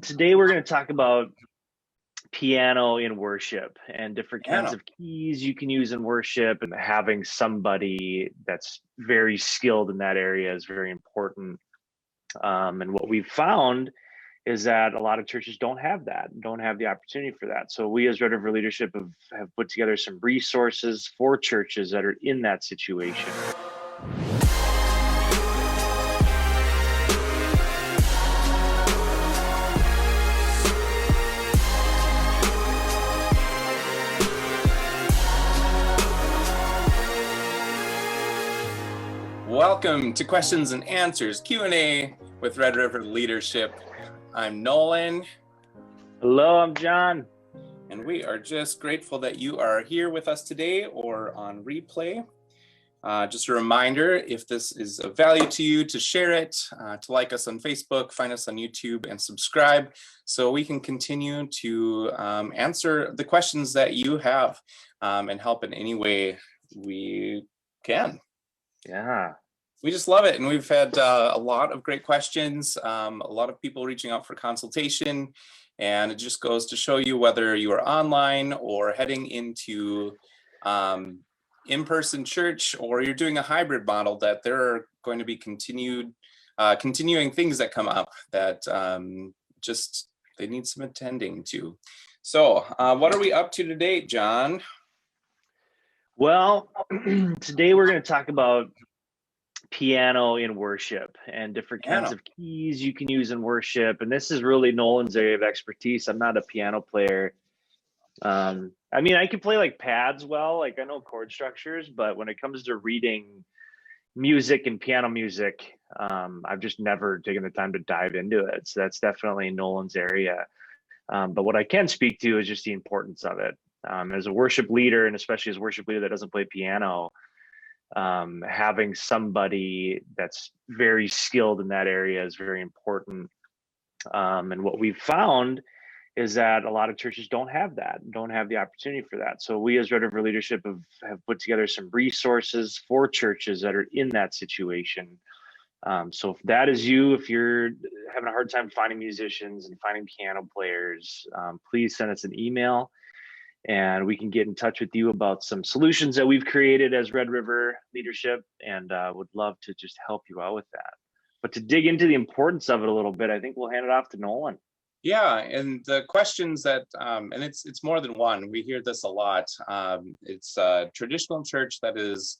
Today we're going to talk about piano in worship and different kinds Piano. of keys you can use in worship, and having somebody that's very skilled in that area is very important. And what we've found is that a lot of churches don't have the opportunity for that. So we as Red River Leadership have put together some resources for churches that are in that situation. Welcome to Questions and Answers Q&A with Red River Leadership. I'm Nolan. Hello, I'm John. And we are just grateful that you are here with us today or on replay. Just a reminder, if this is of value to you, to share it, to like us on Facebook, find us on YouTube, and subscribe so we can continue to answer the questions that you have and help in any way we can. Yeah. We just love it. And we've had a lot of great questions, a lot of people reaching out for consultation. And it just goes to show you, whether you are online or heading into in-person church, or you're doing a hybrid model, that there are going to be continuing things that come up that just they need some attending to. So what are we up to today, John? Well, today we're going to talk about piano in worship and different kinds of keys you can use in worship. And this is really Nolan's area of expertise. I'm not a piano player. I mean, I can play like pads well, like I know chord structures, but when it comes to reading music and piano music, I've just never taken the time to dive into it. So that's definitely Nolan's area. But what I can speak to is just the importance of it. As a worship leader, and especially as a worship leader that doesn't play piano, having somebody that's very skilled in that area is very important. And what we've found is that a lot of churches don't have the opportunity for that. So we as Red River Leadership have put together some resources for churches that are in that situation. So if that is you, if you're having a hard time finding musicians and finding piano players, please send us an email and we can get in touch with you about some solutions that we've created as Red River Leadership, and would love to just help you out with that. But to dig into the importance of it a little bit, I think we'll hand it off to Nolan. Yeah, and the questions that, and it's more than one. We hear this a lot. It's a traditional church that is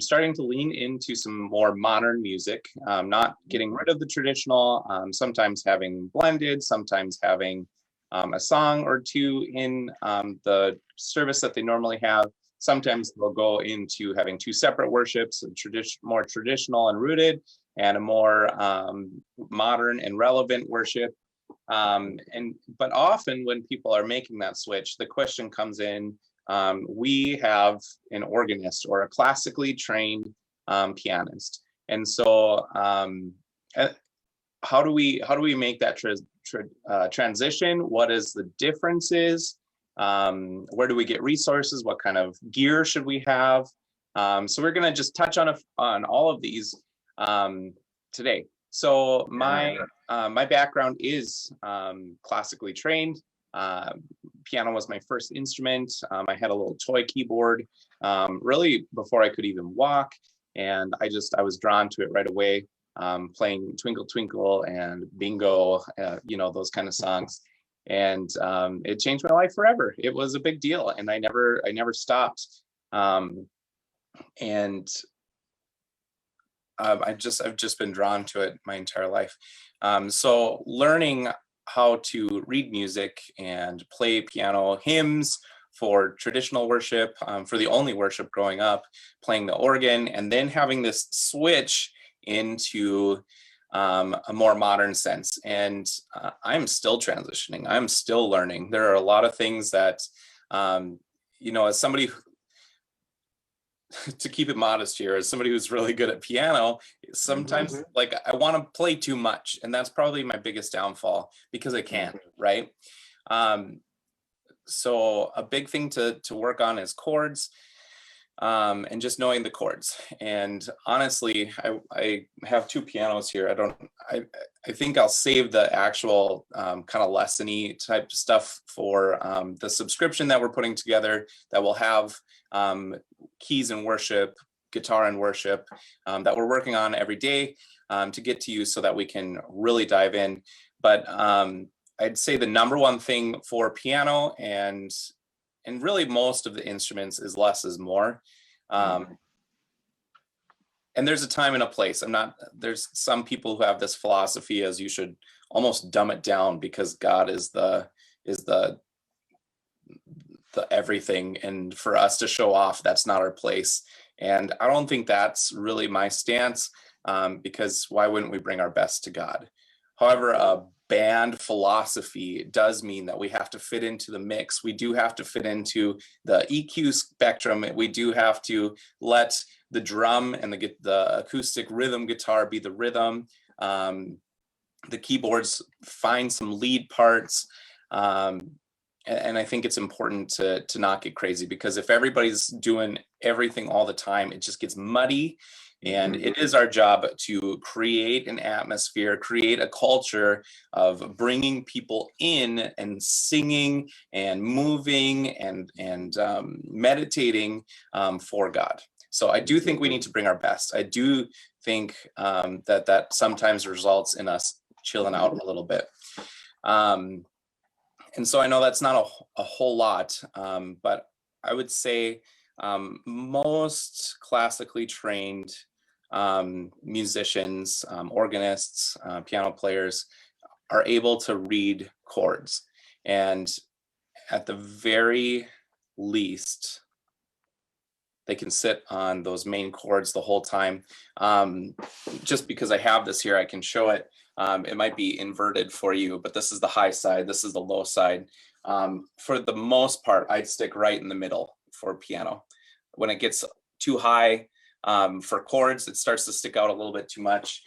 starting to lean into some more modern music, not getting rid of the traditional, sometimes having blended, sometimes having a song or two in the service that they normally have. Sometimes they'll go into having two separate worships, more traditional and rooted, and a more modern and relevant worship. But often when people are making that switch, the question comes in, we have an organist or a classically trained pianist. And so how do we make that transition? What is the differences? Where do we get resources? What kind of gear should we have? So we're going to just touch on all of these today. So my background is classically trained. Piano was my first instrument. I had a little toy keyboard really before I could even walk, and I was drawn to it right away. Playing Twinkle Twinkle and Bingo, those kind of songs, and it changed my life forever. It was a big deal, and I never stopped. I've just been drawn to it my entire life. So learning how to read music and play piano, hymns for traditional worship, for the only worship growing up, playing the organ, and then having this switch into a more modern sense. And I'm still transitioning. I'm still learning. There are a lot of things that, as somebody, to keep it modest here, as somebody who's really good at piano, sometimes like I want to play too much. And that's probably my biggest downfall, because I can't, right? So a big thing to work on is chords. and just knowing the chords. And honestly, I have two pianos here. I think I'll save the actual kind of lesson-y type stuff for the subscription that we're putting together that will have keys in worship, guitar in worship, that we're working on every day to get to you so that we can really dive in. But I'd say the number one thing for piano and really most of the instruments is less is more. And there's a time and a place. There's some people who have this philosophy as you should almost dumb it down because God is the everything. And for us to show off, that's not our place. And I don't think that's really my stance, because why wouldn't we bring our best to God? However, a band philosophy does mean that we have to fit into the mix. We do have to fit into the EQ spectrum. We do have to let the drum and the acoustic rhythm guitar be the rhythm. The keyboards find some lead parts. And I think it's important to not get crazy, because if everybody's doing everything all the time, it just gets muddy. And it is our job to create an atmosphere, create a culture of bringing people in and singing and moving and meditating for God. So I do think we need to bring our best. I do think that sometimes results in us chilling out a little bit. And so I know that's not a whole lot, but I would say most classically trained musicians, organists, piano players are able to read chords. And at the very least, they can sit on those main chords the whole time. Just because I have this here, I can show it. It might be inverted for you, but this is the high side, this is the low side. For the most part, I'd stick right in the middle for piano. When it gets too high for chords, it starts to stick out a little bit too much,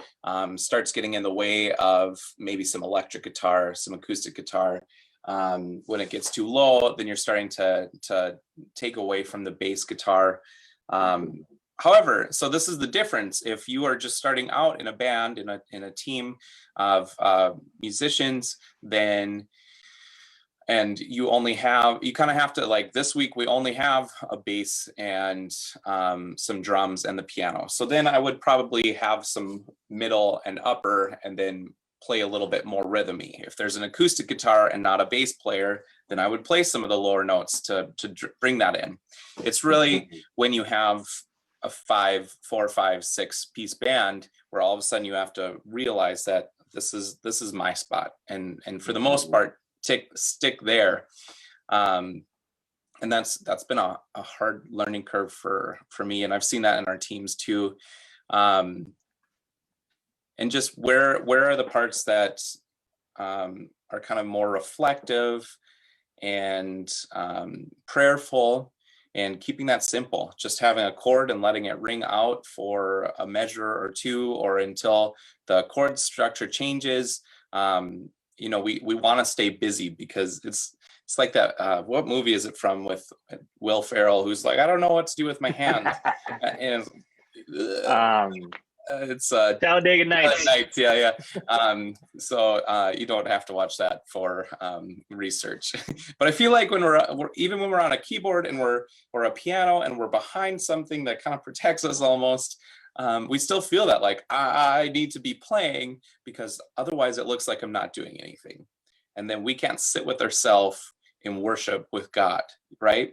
starts getting in the way of maybe some electric guitar, some acoustic guitar. When it gets too low, then you're starting to take away from the bass guitar. However, so this is the difference. If you are just starting out in a band, in a team of musicians, then, and you kind of have to, like this week, we only have a bass and some drums and the piano. So then I would probably have some middle and upper and then play a little bit more rhythmy. If there's an acoustic guitar and not a bass player, then I would play some of the lower notes to bring that in. It's really when you have a 4, 5, 6 piece band where all of a sudden you have to realize that this is my spot, and for the most part stick there. And that's been a hard learning curve for me, and I've seen that in our teams too. And just where are the parts that are kind of more reflective and prayerful, and keeping that simple, just having a chord and letting it ring out for a measure or two, or until the chord structure changes. We want to stay busy, because it's like that. What movie is it from with Will Ferrell, who's like, I don't know what to do with my hands? And it's Talladega Nights. Yeah. So you don't have to watch that for research. But I feel like when we're on a keyboard and we're a piano and we're behind something that kind of protects us almost, we still feel that like I need to be playing, because otherwise it looks like I'm not doing anything, and then we can't sit with ourselves in worship with God, right?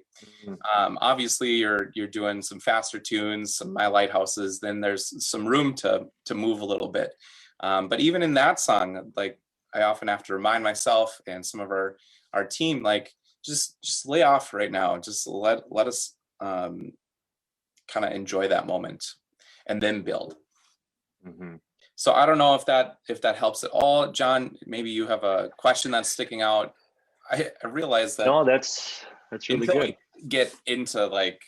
Obviously you're doing some faster tunes, some My Lighthouses, then there's some room to move a little bit. But even in that song, like I often have to remind myself and some of our team, like just lay off right now. Just let us kind of enjoy that moment and then build. So I don't know if that helps at all. John, maybe you have a question that's sticking out. I realize that. No, that's really good. Get into like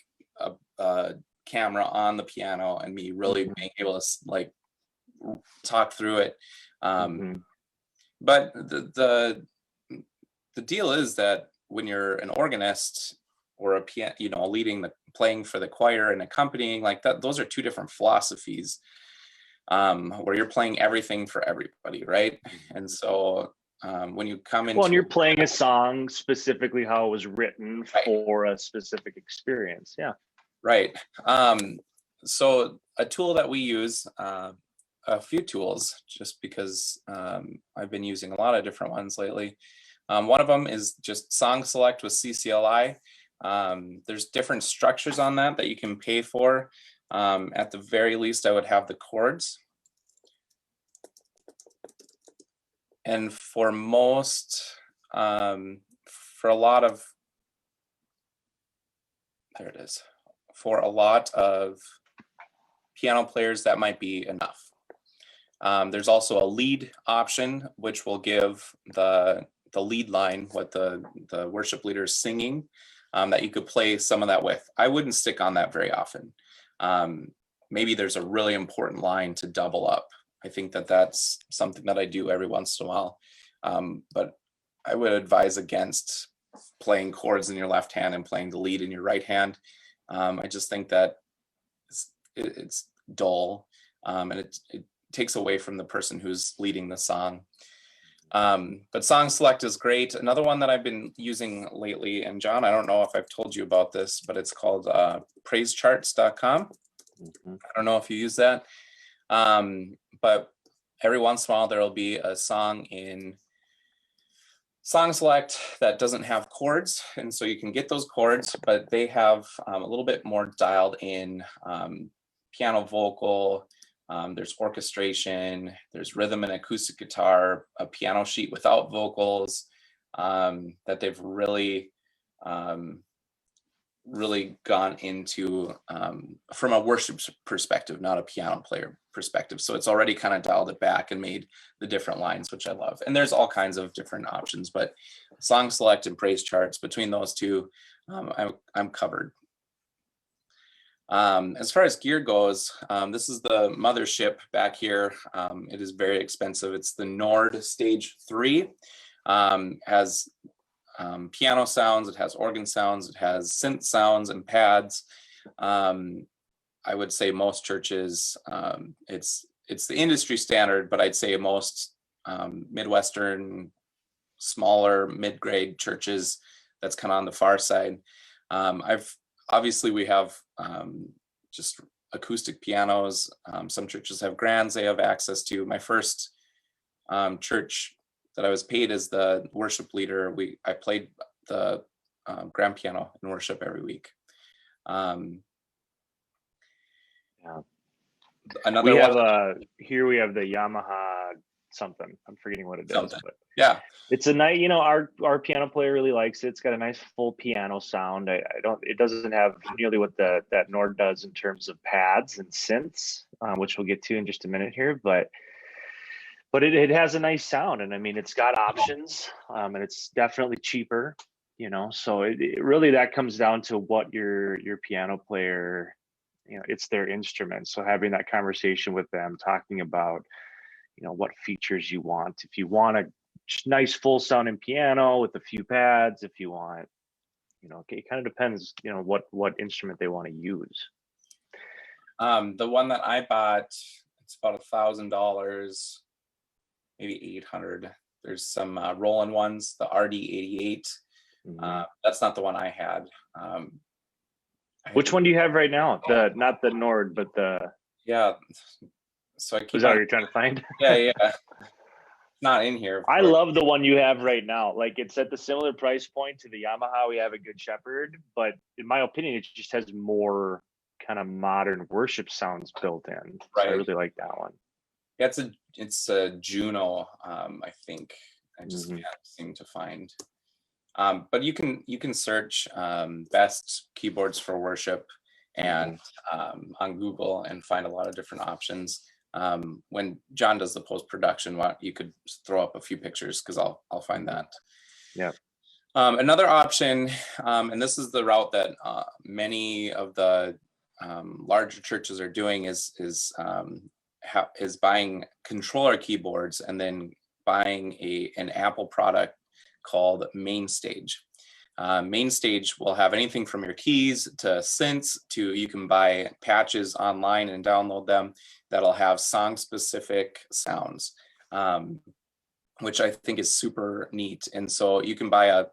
a camera on the piano and me really being able to like talk through it. But the deal is that when you're an organist, or a piano, playing for the choir and accompanying, like that. Those are two different philosophies, where you're playing everything for everybody, right? And so when you come into, well, and you're playing a song specifically how it was written right, for a specific experience. Yeah. right. So a tool that we use, a few tools, just because I've been using a lot of different ones lately. One of them is just Song Select with CCLI. There's different structures on that you can pay for. At the very least, I would have the chords. And for most, for a lot of, there it is. For a lot of piano players, that might be enough. There's also a lead option, which will give the lead line, what the worship leader is singing, that you could play some of that with. I wouldn't stick on that very often. Maybe there's a really important line to double up. I think that's something that I do every once in a while. But I would advise against playing chords in your left hand and playing the lead in your right hand. I just think that it's dull, and it takes away from the person who's leading the song. But Song Select is great. Another one that I've been using lately, and John, I don't know if I've told you about this, but it's called praisecharts.com. I don't know if you use that, but every once in a while there will be a song in Song Select that doesn't have chords, and so you can get those chords, but they have a little bit more dialed in piano vocal. There's orchestration, there's rhythm and acoustic guitar, a piano sheet without vocals, that they've really gone into from a worship perspective, not a piano player perspective. So it's already kind of dialed it back and made the different lines, which I love. And there's all kinds of different options, but Song Select and Praise Charts, between those two, I'm covered. As far as gear goes, this is the mothership back here. It is very expensive. It's the Nord Stage 3. Has piano sounds, it has organ sounds, it has synth sounds and pads. I would say most churches, it's the industry standard, but I'd say most Midwestern, smaller mid-grade churches, that's kind of on the far side. Obviously we have just acoustic pianos. Some churches have grands they have access to. My first church that I was paid as the worship leader, I played the grand piano in worship every week. Yeah. Another we one. have here we have the Yamaha something. I'm forgetting what it is, but yeah, it's a nice. Our piano player really likes it. It's got a nice full piano sound. It doesn't have nearly what that Nord does in terms of pads and synths, which we'll get to in just a minute here, but it has a nice sound, and I mean it's got options, and it's definitely cheaper. So it really, that comes down to what your piano player, it's their instrument. So having that conversation with them, talking about what features you want. If you want a nice full sounding piano with a few pads, if you want, it kind of depends, what instrument they want to use. The one that I bought, it's about $1,000, maybe $800. There's some Roland ones, the RD88. That's not the one I had. Which one do you have right now? Not the Nord, but the. Yeah. So I keep. Is that what you're trying to find? Yeah. Not in here. I love the one you have right now. Like, it's at the similar price point to the Yamaha. We have a Good Shepherd, but in my opinion, it just has more kind of modern worship sounds built in. Right. So I really like that one. Yeah, it's a Juno, I think. I just can't seem to find. But you can search best keyboards for worship and on Google and find a lot of different options. When John does the post-production, you could throw up a few pictures, because I'll find that. Yeah. Another option, and this is the route that many of the larger churches are doing, is buying controller keyboards and then buying an Apple product called MainStage. Main stage will have anything from your keys to synths to, you can buy patches online and download them that'll have song specific sounds, which I think is super neat. And so you can buy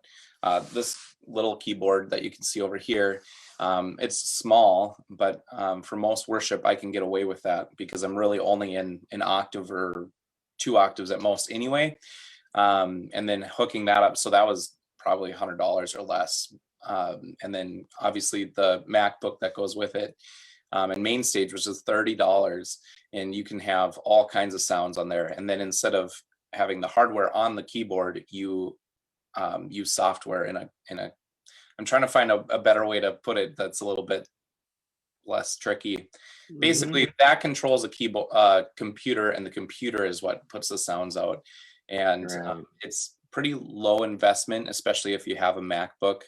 this little keyboard that you can see over here. It's small, but for most worship, I can get away with that because I'm really only in an octave or 2 octaves at most anyway. And then hooking that up. So that was probably $100 or less. And then obviously the MacBook that goes with it, and main stage, which is $30, and you can have all kinds of sounds on there. And then instead of having the hardware on the keyboard, you use software in a I'm trying to find a better way to put it that's a little bit less tricky. Basically, that controls a keyboard, computer, and the computer is what puts the sounds out. And it's pretty low investment, especially if you have a MacBook.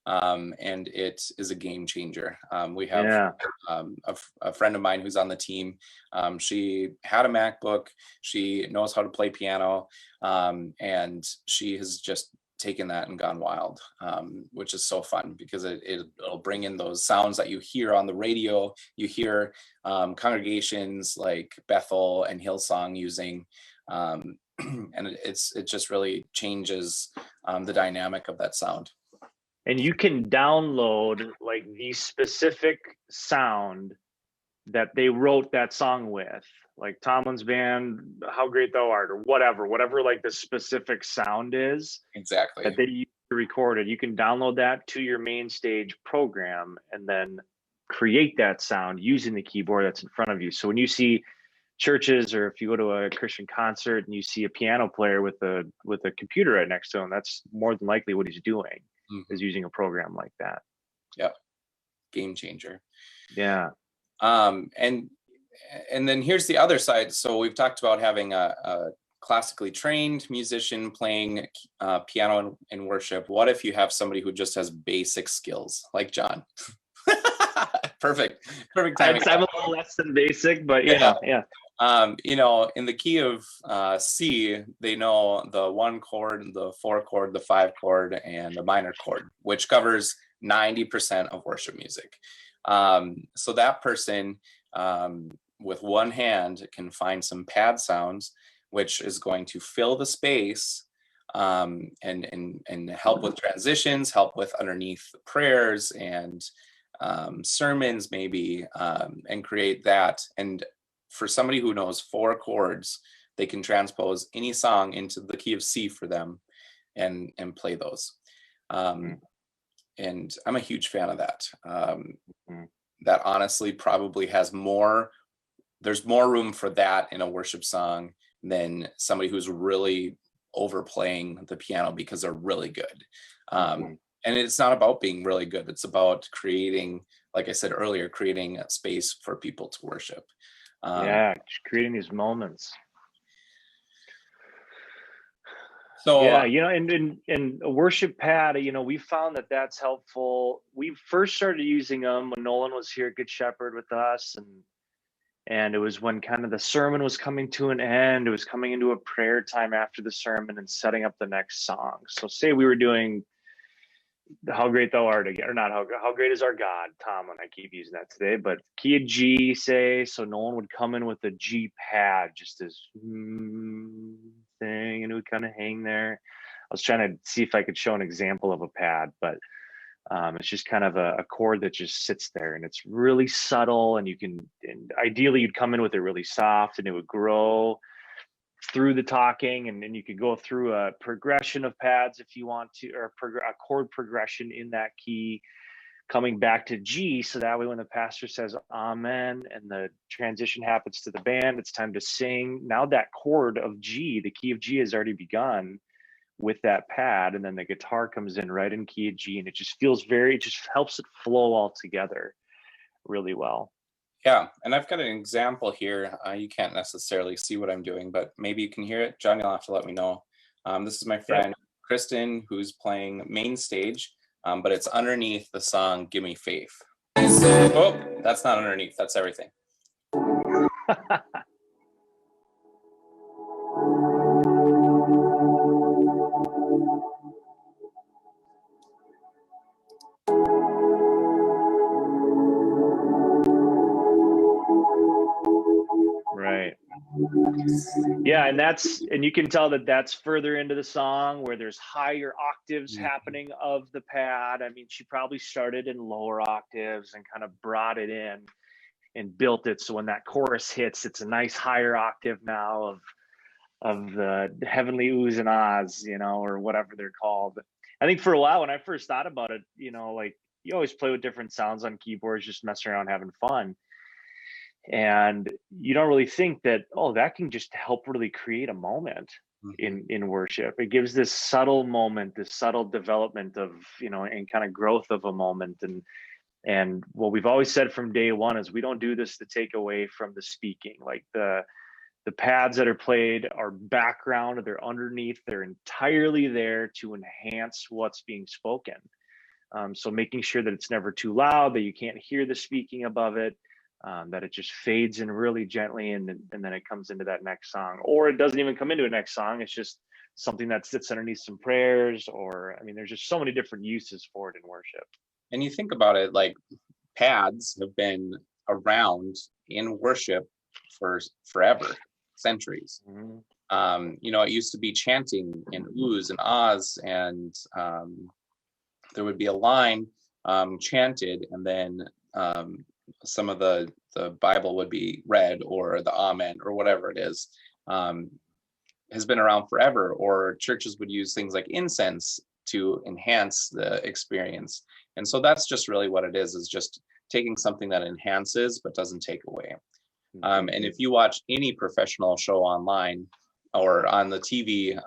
And it is a game changer. We have a friend of mine who's on the team. She had a MacBook. She knows how to play piano, and she has just taken that and gone wild, which is so fun because it'll bring in those sounds that you hear on the radio. You hear congregations like Bethel and Hillsong using, and it just really changes the dynamic of that sound. And you can download like the specific sound that they wrote that song with, like Tomlin's band, How Great Thou Art, or whatever like the specific sound is. Exactly. That they use to record it. You can download that to your main stage program and then create that sound using the keyboard that's in front of you. So when you see churches, or if you go to a Christian concert and you see a piano player with a computer right next to him, that's more than likely what he's doing, is using a program like that. Yeah. Game changer. Yeah. And then here's the other side. So we've talked about having a classically trained musician playing piano in worship. What if you have somebody who just has basic skills, like John? Perfect timing. I'm a little less than basic, but yeah. In the key of C, they know the 1 chord, the 4 chord, the 5 chord, and the minor chord, which covers 90% of worship music. So that person with one hand can find some pad sounds, which is going to fill the space and help with transitions, help with underneath prayers and sermons maybe, and create that. And for somebody who knows 4 chords, they can transpose any song into the key of C for them and play those. And I'm a huge fan of that. That honestly probably has there's more room for that in a worship song than somebody who's really overplaying the piano because they're really good. And it's not about being really good. It's about creating, like I said earlier, creating a space for people to worship. Just creating these moments. So in a worship pad, we found that that's helpful. We first started using them when Nolan was here at Good Shepherd with us, and it was when kind of the sermon was coming to an end. It was coming into a prayer time after the sermon and setting up the next song. So say we were doing How Great Thou Art again, or not How Great Is Our God, Tom, and I keep using that today, but key of G, say, so Nolan would come in with a G pad, just this thing, and it would kind of hang there. I was trying to see if I could show an example of a pad, but it's just kind of a chord that just sits there, and it's really subtle, and ideally you'd come in with it really soft, and it would grow through the talking, and then you could go through a progression of pads if you want to, or a chord progression in that key, coming back to G, so that way when the pastor says amen and the transition happens to the band, it's time to sing. Now that chord of G, the key of G, has already begun with that pad, and then the guitar comes in right in key of G, and it just helps it flow all together really well. Yeah, and I've got an example here. You can't necessarily see what I'm doing, but maybe you can hear it. John, you'll have to let me know. This is my friend Kristen, who's playing main stage, but it's underneath the song Give Me Faith. Oh, that's not underneath, that's everything. Yeah, and you can tell that that's further into the song where there's higher octaves happening of the pad. I mean, she probably started in lower octaves and kind of brought it in and built it so when that chorus hits, it's a nice higher octave now of the heavenly oohs and ahs, or whatever they're called. I think for a while when I first thought about it, like you always play with different sounds on keyboards, just messing around, having fun. And you don't really think that, that can just help really create a moment in worship. It gives this subtle moment, this subtle development of, and kind of growth of a moment. And what we've always said from day one is we don't do this to take away from the speaking. Like the pads that are played are background, they're underneath, they're entirely there to enhance what's being spoken. So making sure that it's never too loud, that you can't hear the speaking above it, that it just fades in really gently, and then it comes into that next song. Or it doesn't even come into a next song, it's just something that sits underneath some prayers, or, I mean, there's just so many different uses for it in worship. And you think about it, like pads have been around in worship for forever, centuries. It used to be chanting and oohs and ahs, and there would be a line chanted, and then some of the Bible would be read, or the amen, or whatever it is. Has been around forever. Or churches would use things like incense to enhance the experience. And so that's just really what it is just taking something that enhances but doesn't take away. And if you watch any professional show online or on the TV,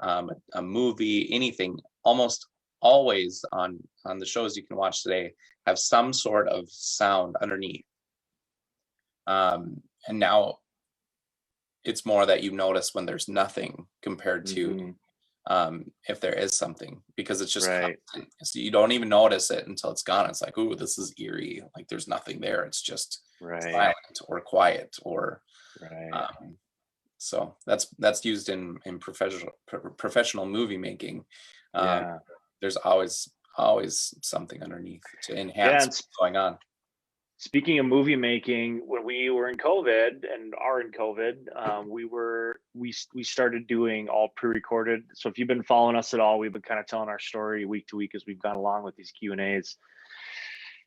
a movie, anything, almost always on the shows you can watch today have some sort of sound underneath. And now it's more that you notice when there's nothing compared to if there is something, because it's just constant. So you don't even notice it until it's gone. It's like, ooh, this is eerie. Like there's nothing there. It's just silent or quiet, or so that's used in professional movie making. There's always something underneath to enhance what's going on. Speaking of movie making, when we were in COVID and are in COVID, we started doing all pre-recorded. So if you've been following us at all, we've been kind of telling our story week to week as we've gone along with these Q&As.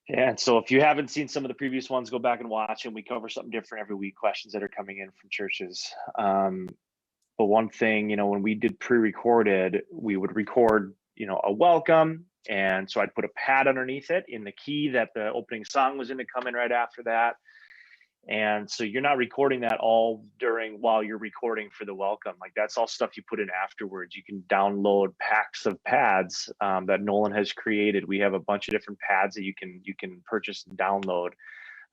And so if you haven't seen some of the previous ones, go back and watch, and we cover something different every week, questions that are coming in from churches. But one thing, when we did pre-recorded, we would record, a welcome. And so I'd put a pad underneath it in the key that the opening song was in to come in right after that. And so you're not recording that all while you're recording for the welcome. Like that's all stuff you put in afterwards. You can download packs of pads that Nolan has created. We have a bunch of different pads that you can purchase and download.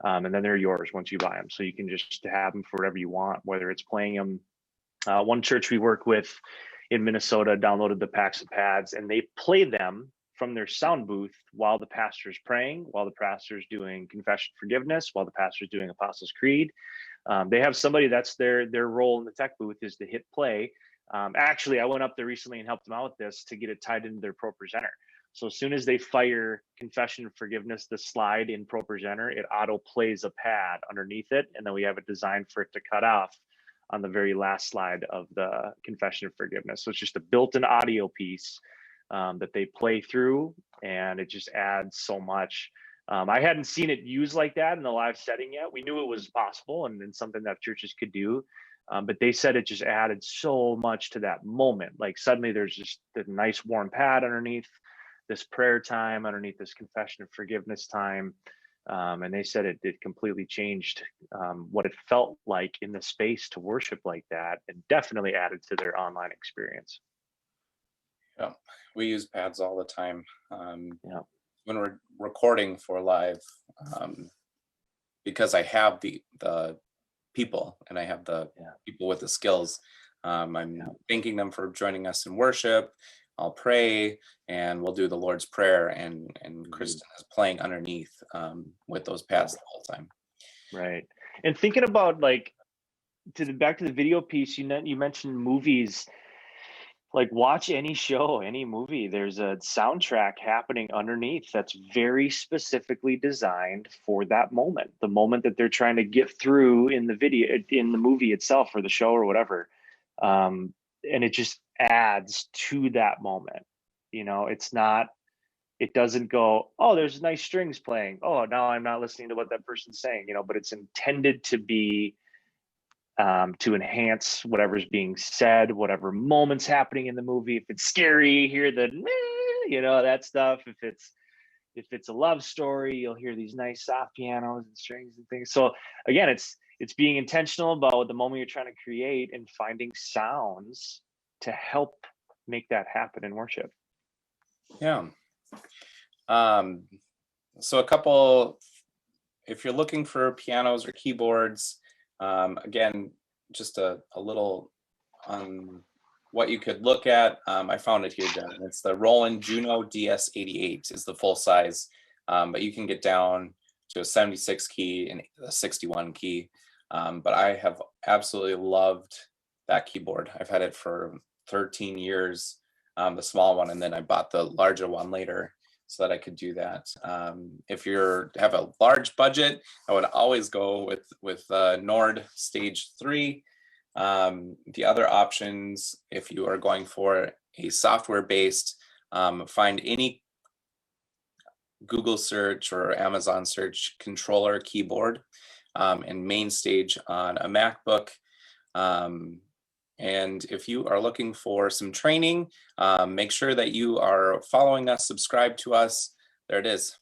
And then they're yours once you buy them. So you can just have them for whatever you want, whether it's playing them. One church we work with in Minnesota downloaded the packs of pads, and they play them from their sound booth while the pastor's praying, while the pastor's doing confession forgiveness, while the pastor's doing Apostles' Creed. They have somebody that's their role in the tech booth is to hit play. Actually, I went up there recently and helped them out with this to get it tied into their ProPresenter. So as soon as they fire confession forgiveness, the slide in ProPresenter, it auto plays a pad underneath it, and then we have it designed for it to cut off on the very last slide of the confession of forgiveness. So it's just a built-in audio piece that they play through, and it just adds so much. I hadn't seen it used like that in the live setting yet. We knew it was possible and something that churches could do, but they said it just added so much to that moment. Like suddenly there's just the nice warm pad underneath this prayer time, underneath this confession of forgiveness time. And they said it completely changed what it felt like in the space to worship like that, and definitely added to their online experience. Yeah, we use pads all the time when we're recording for live, because I have the people, and I have the people with the skills. I'm thanking them for joining us in worship. I'll pray, and we'll do the Lord's Prayer, and Kristen is playing underneath with those pads the whole time. Right. And thinking about back to the video piece, you mentioned movies. Like watch any show, any movie, there's a soundtrack happening underneath that's very specifically designed for that moment, the moment that they're trying to get through in the video, in the movie itself or the show or whatever. And it just adds to that moment. It's not, it doesn't go, oh, there's nice strings playing, oh, now I'm not listening to what that person's saying, but it's intended to be, to enhance whatever's being said, whatever moments happening in the movie. If it's scary, you hear the that stuff. If it's a love story, you'll hear these nice soft pianos and strings and things. So again, it's being intentional about the moment you're trying to create and finding sounds to help make that happen in worship. Yeah. So a couple, if you're looking for pianos or keyboards, again, just a little on what you could look at. I found it here, Jen. It's the Roland Juno DS88 is the full size, but you can get down to a 76 key and a 61 key. But I have absolutely loved that keyboard. I've had it for 13 years, the small one, and then I bought the larger one later so that I could do that. If you have a large budget, I would always go with Nord Stage 3. The other options, if you are going for a software-based, find any Google search or Amazon search controller keyboard and main stage on a MacBook. And if you are looking for some training, make sure that you are following us, subscribe to us. There it is.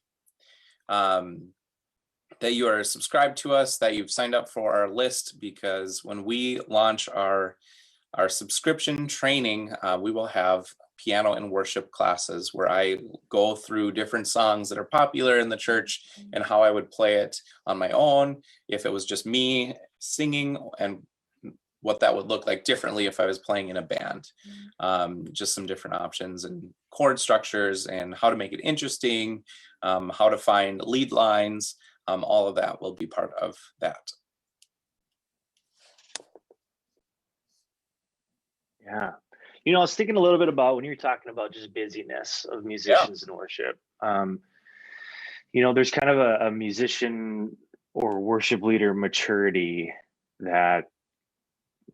That you are subscribed to us, that you've signed up for our list, because when we launch our subscription training, we will have piano and worship classes where I go through different songs that are popular in the church and how I would play it on my own, if it was just me singing, and what that would look like differently if I was playing in a band. Just some different options and chord structures and how to make it interesting, how to find lead lines, all of that will be part of that. Yeah. I was thinking a little bit about when you were talking about just busyness of musicians in worship. There's kind of a musician or worship leader maturity that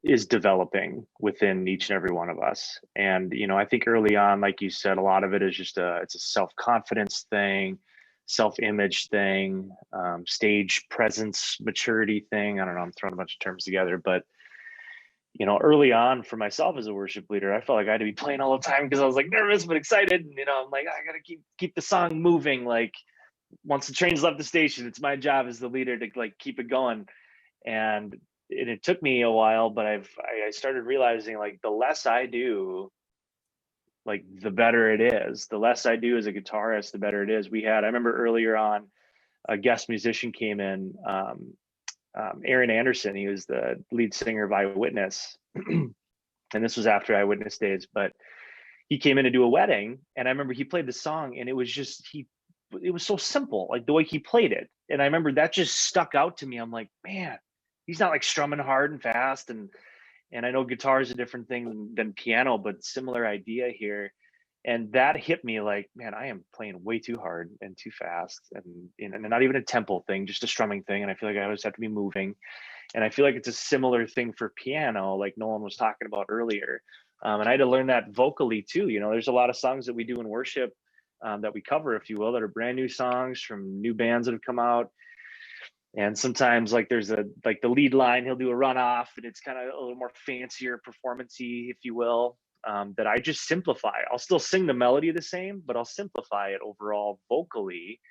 is developing within each and every one of us. And, I think early on, like you said, a lot of it is just it's a self-confidence thing, self-image thing, stage presence, maturity thing. I don't know, I'm throwing a bunch of terms together, but early on for myself as a worship leader, I felt like I had to be playing all the time because I was like nervous but excited. And, I'm like, I gotta keep the song moving. Like once the train's left the station, it's my job as the leader to like keep it going. And it took me a while, but I started realizing like the less I do, like the better it is. The less I do as a guitarist, the better it is. I remember earlier on, a guest musician came in, Aaron Anderson. He was the lead singer of Eyewitness. And this was after Eyewitness days, but he came in to do a wedding. And I remember he played the song and it was just, it was so simple, like the way he played it. And I remember that just stuck out to me. I'm like, man, he's not like strumming hard and fast. And I know guitar is a different thing than piano, but similar idea here. And that hit me like, man, I am playing way too hard and too fast, and not even a tempo thing, just a strumming thing. And I feel like I always have to be moving. And I feel like it's a similar thing for piano, like Nolan was talking about earlier. And I had to learn that vocally too. There's a lot of songs that we do in worship that we cover, if you will, that are brand new songs from new bands that have come out. And sometimes like there's the lead line, he'll do a runoff and it's kind of a little more fancier performance-y, if you will, that I just simplify. I'll still sing the melody the same, but I'll simplify it overall vocally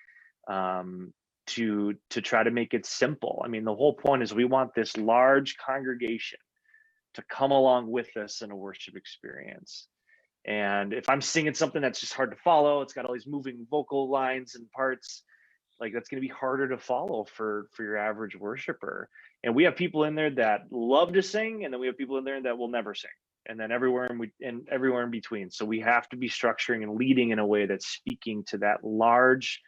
to try to make it simple. I mean, the whole point is we want this large congregation to come along with us in a worship experience. And if I'm singing something that's just hard to follow, it's got all these moving vocal lines and parts, like that's going to be harder to follow for your average worshiper. And we have people in there that love to sing, and then we have people in there that will never sing, and then everywhere in between. So we have to be structuring and leading in a way that's speaking to that large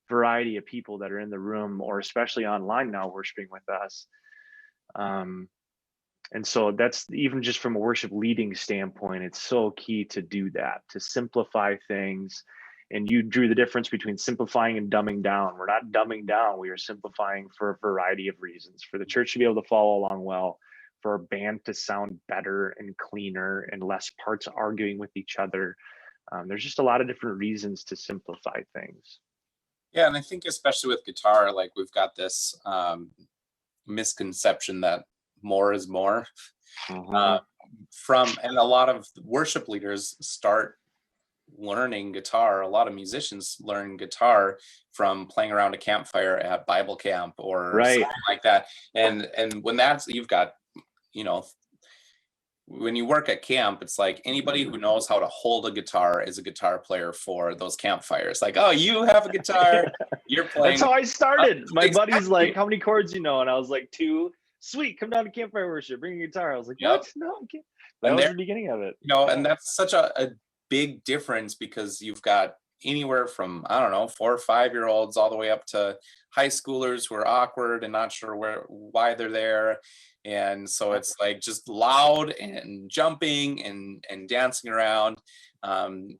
variety of people that are in the room, or especially online now worshiping with us. And so that's, even just from a worship leading standpoint, it's so key to do that, to simplify things. And you drew the difference between simplifying and dumbing down. We're not dumbing down, we are simplifying for a variety of reasons: for the church to be able to follow along well, for our band to sound better and cleaner and less parts arguing with each other. There's just a lot of different reasons to simplify things. Yeah, and I think especially with guitar, like we've got this misconception that more is more. And a lot of worship leaders start learning guitar. A lot of musicians learn guitar from playing around a campfire at Bible camp or something like that. And when that's, you've got, you know, when you work at camp, it's like anybody who knows how to hold a guitar is a guitar player for those campfires. Like, oh, you have a guitar, you're playing. That's how I started. My buddy's like, how many chords you know? And I was like, 2. Sweet, come down to campfire worship, bring a guitar. I was like, what? No, I can't. That was the beginning of it. You know, and that's such a big difference, because you've got anywhere from, I don't know, 4 or 5-year-olds all the way up to high schoolers who are awkward and not sure why they're there. And so it's like just loud and jumping and dancing around,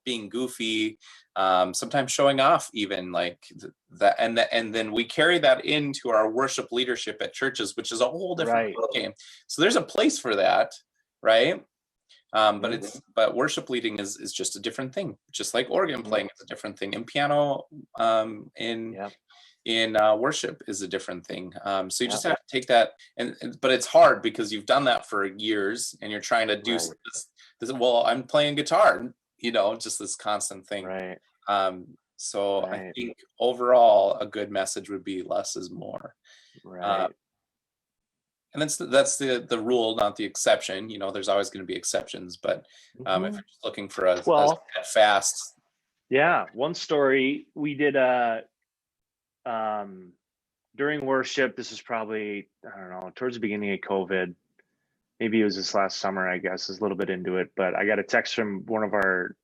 being goofy, sometimes showing off even, like that. And then we carry that into our worship leadership at churches, which is a whole different game. So there's a place for that, right? But worship leading is just a different thing, just like organ playing is a different thing, and piano in worship is a different thing. So you just have to take that, but it's hard because you've done that for years and you're trying to do this. Well, I'm playing guitar, you know, just this constant thing. So I think overall a good message would be less is more. And that's the rule, not the exception. You know, there's always going to be exceptions, but if you're just looking for a fast. Yeah, one story we did during worship. This is probably, I don't know, towards the beginning of COVID. Maybe it was this last summer, I guess, is a little bit into it. But I got a text from one of our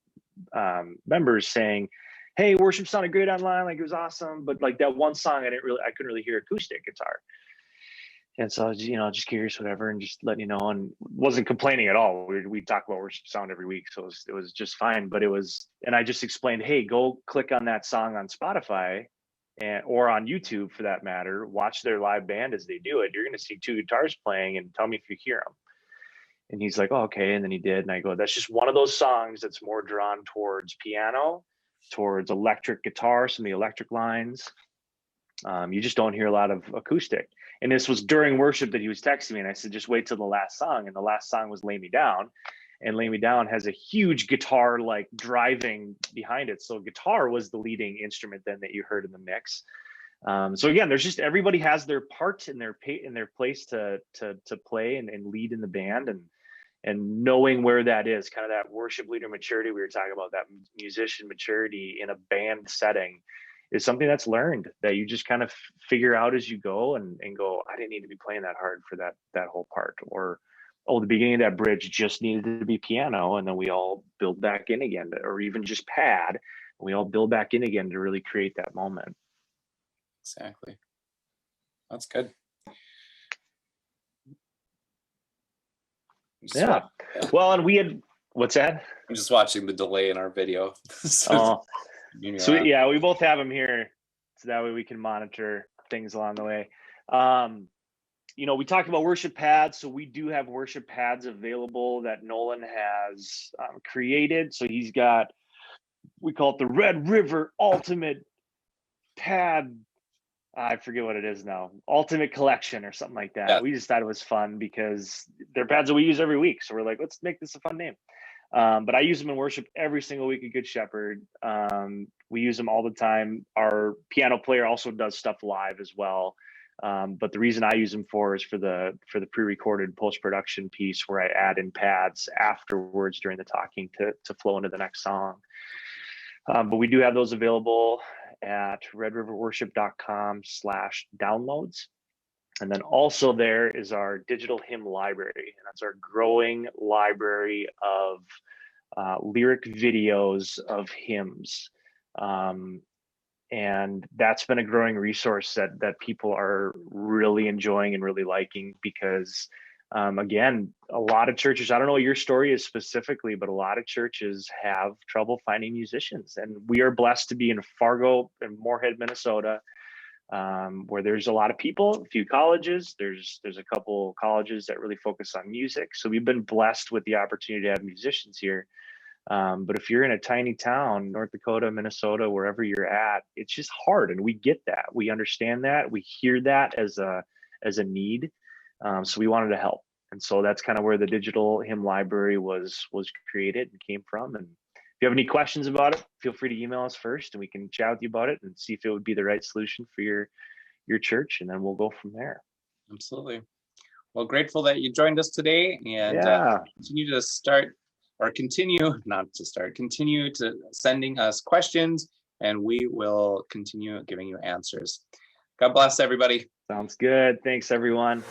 members saying, hey, worship sounded great online, like it was awesome, but like that one song I couldn't really hear acoustic guitar. And so I was, just curious, whatever, and just letting you know, and wasn't complaining at all. We talk about worship sound every week, so it was just fine. But and I just explained, hey, go click on that song on Spotify, or on YouTube for that matter. Watch their live band as they do it. You're going to see 2 guitars playing, and tell me if you hear them. And he's like, oh, okay. And then he did, and I go, that's just one of those songs that's more drawn towards piano, towards electric guitar, some of the electric lines. You just don't hear a lot of acoustic. And this was during worship that he was texting me, and I said, just wait till the last song. And the last song was Lay Me Down, and Lay Me Down has a huge guitar like driving behind it. So guitar was the leading instrument then that you heard in the mix. So again, there's just, everybody has their part in their place to play and lead in the band, and knowing where that is, kind of that worship leader maturity we were talking about, that musician maturity in a band setting, is something that's learned, that you just kind of figure out as you go, and go, I didn't need to be playing that hard for that whole part, or, oh, the beginning of that bridge just needed to be piano, and then we all build back in again, or even just pad, and we all build back in again to really create that moment. Exactly. That's good. Yeah. Well, and we had, what's that? I'm just watching the delay in our video. So yeah, we both have them here, so that way we can monitor things along the way. We talked about worship pads, so we do have worship pads available that Nolan has created. So he's got, we call it the Red River Ultimate Pad. I forget what it is now, Ultimate Collection or something like that. We just thought it was fun because they're pads that we use every week. So we're like, let's make this a fun name. But I use them in worship every single week at Good Shepherd. We use them all the time. Our piano player also does stuff live as well. But the reason I use them is for the pre-recorded post-production piece, where I add in pads afterwards during the talking to flow into the next song. But we do have those available at redriverworship.com/downloads. And then also there is our digital hymn library, and that's our growing library of lyric videos of hymns. And that's been a growing resource that people are really enjoying and really liking, because Again, a lot of churches, I don't know what your story is specifically, but a lot of churches have trouble finding musicians. And we are blessed to be in Fargo and Moorhead, Minnesota, where there's a lot of people, a few colleges. There's a couple colleges that really focus on music. So we've been blessed with the opportunity to have musicians here. But if you're in a tiny town, North Dakota, Minnesota, wherever you're at, it's just hard. And we get that. We understand that. We hear that as a need. So we wanted to help. And so that's kind of where the digital hymn library was created and came from. And if you have any questions about it, feel free to email us first and we can chat with you about it and see if it would be the right solution for your church. And then we'll go from there. Absolutely. Well, grateful that you joined us today, and continue to sending us questions, and we will continue giving you answers. God bless everybody. Sounds good. Thanks, everyone.